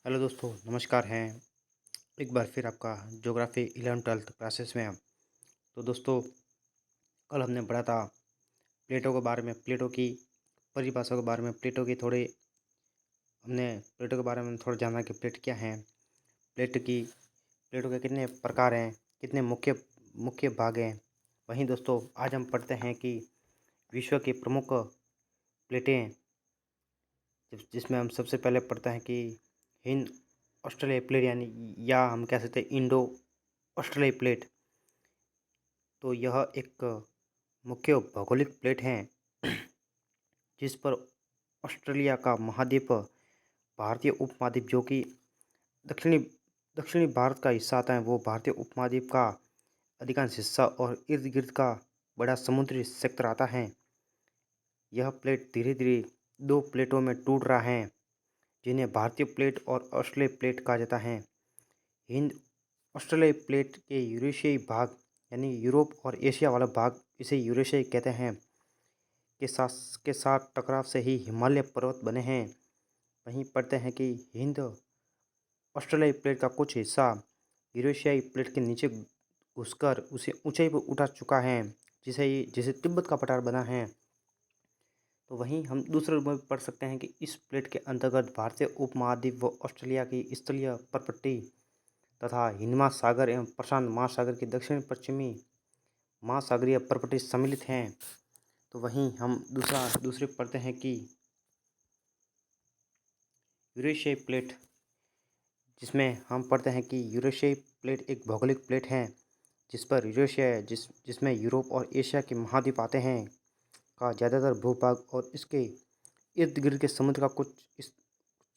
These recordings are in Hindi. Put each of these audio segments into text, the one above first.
हेलो दोस्तों, नमस्कार हैं। एक बार फिर आपका ज्योग्राफी 11th-12th क्लासेस में। तो दोस्तों, कल हमने पढ़ा था प्लेटों के बारे में, प्लेटों की परिभाषा के बारे में, प्लेटों के बारे में थोड़ा जाना कि प्लेट क्या हैं, प्लेटों के कितने प्रकार हैं, कितने मुख्य मुख्य भाग हैं। वहीं दोस्तों, आज हम पढ़ते हैं कि विश्व की प्रमुख प्लेटें, जिसमें हम सबसे पहले पढ़ते हैं कि हिंद ऑस्ट्रेलिया प्लेट, यानी या हम कह सकते हैं इंडो ऑस्ट्रेलिया प्लेट। तो यह एक मुख्य भौगोलिक प्लेट है जिस पर ऑस्ट्रेलिया का महाद्वीप, भारतीय उपमहाद्वीप जो कि दक्षिणी दक्षिणी भारत का हिस्सा आता है, वो भारतीय उपमहाद्वीप का अधिकांश हिस्सा और इर्द गिर्द का बड़ा समुद्री क्षेत्र आता है। यह प्लेट धीरे धीरे दो प्लेटों में टूट रहा है, जिन्हें भारतीय प्लेट और ऑस्ट्रेलिया प्लेट कहा जाता है। हिंद ऑस्ट्रेलिया प्लेट के यूरेशियाई भाग, यानी यूरोप और एशिया वाला भाग, इसे यूरेशिया कहते हैं, के साथ टकराव से ही हिमालय पर्वत बने हैं। वहीं पढ़ते हैं कि हिंद ऑस्ट्रेलियाई प्लेट का कुछ हिस्सा यूरेशियाई प्लेट के नीचे घुसकर उसे ऊंचाई पर उठा चुका है, जिसे तिब्बत का पठार बना है। तो वहीं हम दूसरे रूप में पढ़ सकते हैं कि इस प्लेट के अंतर्गत भारतीय उपमहाद्वीप व ऑस्ट्रेलिया की स्थलीय परपट्टी तथा हिंद महासागर एवं प्रशांत महासागर की दक्षिण पश्चिमी महासागरीय परपट्टी सम्मिलित हैं। तो वहीं हम दूसरे पढ़ते हैं कि यूरेशियाई प्लेट, जिसमें हम पढ़ते हैं कि यूरेशियाई प्लेट एक भौगोलिक प्लेट है जिस पर यूरेशिया, जिसमें यूरोप और एशिया के महाद्वीप आते हैं, का ज़्यादातर भूभाग और इसके इर्द गिर्द के समुद्र का कुछ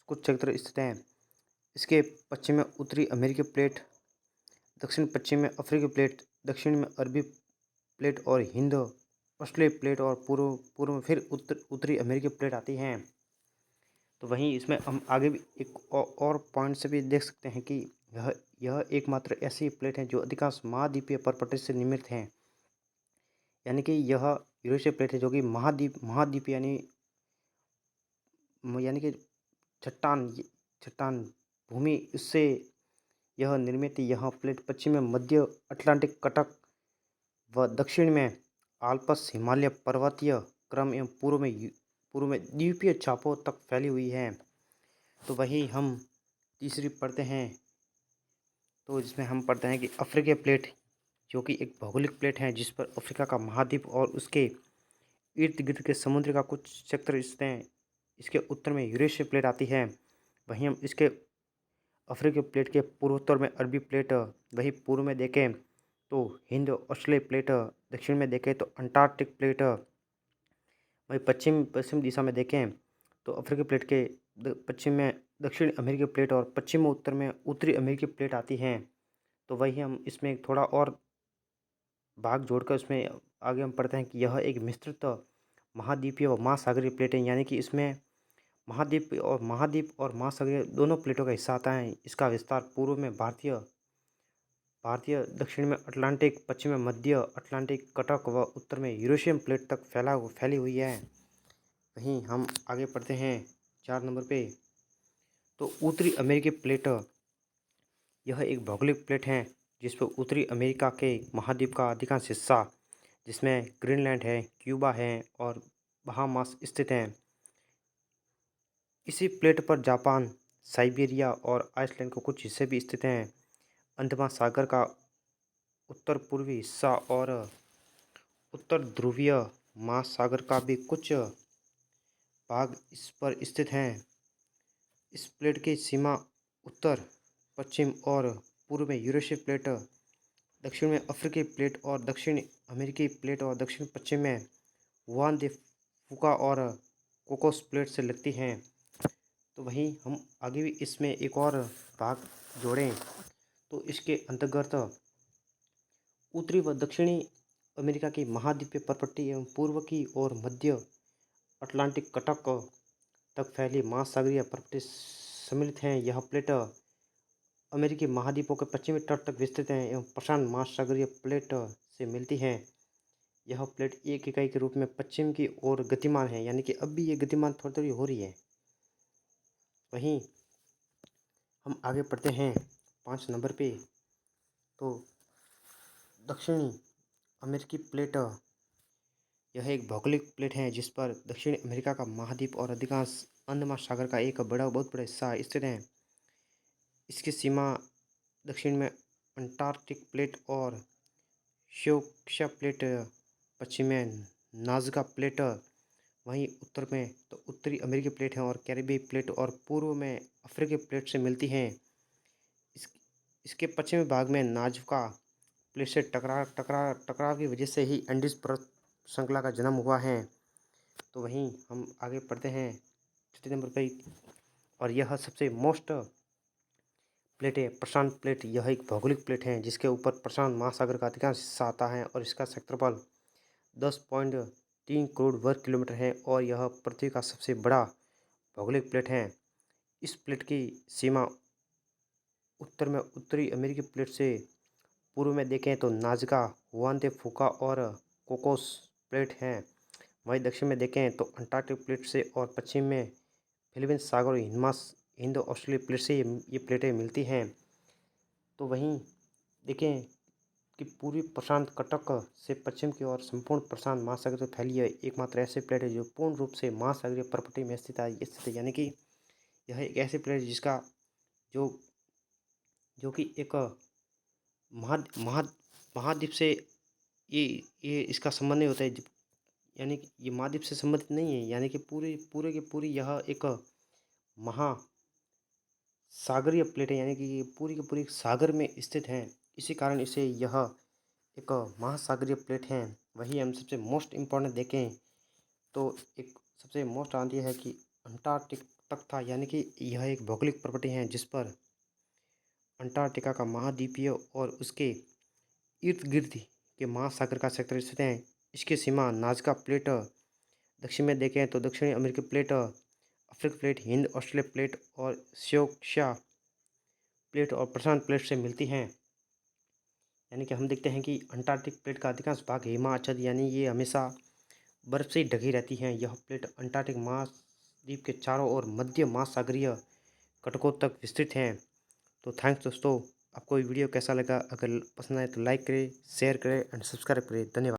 क्षेत्र स्थित हैं। इसके पश्चिम में उत्तरी अमेरिकी प्लेट, दक्षिण पश्चिम में अफ्रीकी प्लेट, दक्षिण में अरबी प्लेट और हिंद ऑस्ट्रेलिया प्लेट, और पूर्व पूर्व में फिर उत्तरी अमेरिकी प्लेट आती हैं। तो वहीं इसमें हम आगे भी एक और पॉइंट से भी देख सकते हैं कि यह एकमात्र ऐसी प्लेट है जो अधिकांश महाद्वीपीय परपट्टी से निर्मित है। यानी कि यह यूरेशिया प्लेट है जो कि महाद्वीप यानी कि चट्टान चट्टान भूमि, इससे यह निर्मित। यह प्लेट पश्चिम में मध्य अटलांटिक कटक व दक्षिण में आल्प्स हिमालय पर्वतीय क्रम एवं पूर्व में द्वीपीय चापों तक फैली हुई है। तो वही हम तीसरी पढ़ते हैं, तो इसमें हम पढ़ते हैं कि अफ्रीकी प्लेट, जो कि एक भौगोलिक प्लेट है जिस पर अफ्रीका का महाद्वीप और उसके इर्द गिर्द के समुद्र का कुछ क्षेत्र स्थित हैं। इसके उत्तर में यूरेशिया प्लेट आती है। वहीं हम इसके अफ्रीकी प्लेट के पूर्वोत्तर में अरबी प्लेट, वहीं पूर्व में देखें तो हिंद ऑस्ट्रेलिया प्लेट, दक्षिण में देखें तो अंटार्कटिक प्लेट, वहीं पश्चिम दिशा में देखें तो अफ्रीकी प्लेट के पश्चिम में दक्षिण अमेरिकी प्लेट और पश्चिम उत्तर में उत्तरी अमेरिकी प्लेट आती हैं। तो वही हम इसमें थोड़ा और भाग जोड़कर उसमें आगे हम पढ़ते हैं कि यह एक मिश्रित महाद्वीपीय और महासागरीय प्लेट है, यानी कि इसमें महाद्वीप और महासागरीय दोनों प्लेटों का हिस्सा आता है। इसका विस्तार पूर्व में भारतीय, दक्षिण में अटलांटिक, पश्चिम में मध्य अटलांटिक कटक व उत्तर में यूरेशियन प्लेट तक फैली हुई है। वहीं हम आगे पढ़ते हैं 4 नंबर पे। तो उत्तरी अमेरिकी प्लेट, यह एक भौगोलिक प्लेट है जिस पर उत्तरी अमेरिका के महाद्वीप का अधिकांश हिस्सा, जिसमें ग्रीनलैंड है, क्यूबा है और बहामास स्थित हैं। इसी प्लेट पर जापान, साइबेरिया और आइसलैंड के कुछ हिस्से भी स्थित हैं। अंडमान सागर का उत्तर पूर्वी हिस्सा और उत्तर ध्रुवीय महासागर का भी कुछ भाग इस पर स्थित हैं। इस प्लेट की सीमा उत्तर पश्चिम और पूर्व में यूरेशियन प्लेट, दक्षिण में अफ्रीकी प्लेट और दक्षिण अमेरिकी प्लेट और दक्षिण पश्चिम में वुआन दे फुका और कोकोस प्लेट से लगती हैं। तो वहीं हम आगे भी इसमें एक और भाग जोड़ें तो इसके अंतर्गत उत्तरी व दक्षिणी अमेरिका की महाद्वीपीय परपट्टी एवं पूर्व की ओर मध्य अटलांटिक कटक तक फैली महासागरीय परपट्टी सम्मिलित हैं। यह प्लेट अमेरिकी महाद्वीपों के पश्चिमी तट तक विस्तृत हैं एवं प्रशांत महासागरीय प्लेट से मिलती हैं। यह प्लेट एक इकाई के रूप में पश्चिम की ओर गतिमान है, यानी कि अब भी ये गतिमान थोड़ी थोड़ी हो रही है। वहीं हम आगे पढ़ते हैं 5 नंबर पे। तो दक्षिणी अमेरिकी प्लेट यह एक भौगोलिक प्लेट है जिस पर दक्षिण अमेरिका का महाद्वीप और अधिकांश अंड महासागर का एक बहुत बड़ा हिस्सा स्थित है। इसकी सीमा दक्षिण में अंटार्कटिक प्लेट और श्योक्सा प्लेट, पश्चिम में नाजका प्लेट, वहीं उत्तर में तो उत्तरी अमेरिकी प्लेट है और कैरिबी प्लेट, और पूर्व में अफ्रीकी प्लेट से मिलती हैं। इस इसके पश्चिमी भाग में नाजका प्लेट से टकराव की वजह से ही एंडीज पर्वत श्रृंखला का जन्म हुआ है। तो वहीं हम आगे पढ़ते हैं 6 नंबर पे, और यह सबसे मोस्ट प्लेट है प्रशांत प्लेट। यह एक भौगोलिक प्लेट है जिसके ऊपर प्रशांत महासागर का अधिकांश हिस्सा आता है और इसका क्षेत्रफल 10.3 करोड़ वर्ग किलोमीटर है और यह पृथ्वी का सबसे बड़ा भौगोलिक प्लेट है। इस प्लेट की सीमा उत्तर में उत्तरी अमेरिकी प्लेट से, पूर्व में देखें तो नाजका, हुआन दे फूका और कोकोस प्लेट हैं। वहीं दक्षिण में देखें तो अंटार्कटिक प्लेट से और पश्चिम में फिलीपींस सागर और हिंद ऑस्ट्रेलिया प्लेट से ये प्लेटें मिलती हैं। तो वहीं देखें कि पूर्वी प्रशांत कटक से पश्चिम की ओर संपूर्ण प्रशांत महासागर में फैली है एकमात्र ऐसी प्लेट है जो पूर्ण रूप से महासागरीय परपटी में स्थित है। यानी कि यह एक ऐसी प्लेट है जिसका जो जो कि एक महा महा महाद्वीप से ये इसका संबंध नहीं होता है। यानी कि ये महाद्वीप से संबंधित नहीं है, यानी कि पूरे की पूरी यह एक महासागरीय प्लेट है, यानी कि ये पूरी की पूरी सागर में स्थित हैं। इसी कारण इसे यह एक महासागरीय प्लेट है। वही हम सबसे मोस्ट इम्पॉर्टेंट देखें तो एक सबसे मोस्ट आती है कि अंटार्कटिक तक था, यानी कि यह एक भौगोलिक प्रॉपर्टी है जिस पर अंटार्कटिका का महाद्वीपीय और उसके इर्द गिर्द के महासागर का क्षेत्र स्थित है। इसकी सीमा नाजका प्लेट दक्षिण में देखें तो दक्षिणी अमेरिकी प्लेट, अफ्रीकी प्लेट, हिंद ऑस्ट्रेलिया प्लेट और श्योक्सा प्लेट और प्रशांत प्लेट से मिलती हैं। यानी कि हम देखते हैं कि अंटार्कटिक प्लेट का अधिकांश भाग हिमाच्छादित, यानी ये हमेशा बर्फ से ही ढकी रहती हैं। यह प्लेट अंटार्कटिक महाद्वीप के चारों ओर मध्य महासागरीय कटकों तक विस्तृत हैं। तो थैंक्स दोस्तों, आपको ये वीडियो कैसा लगा? अगर पसंद आए तो लाइक करें, शेयर करें एंड सब्सक्राइब करें। धन्यवाद।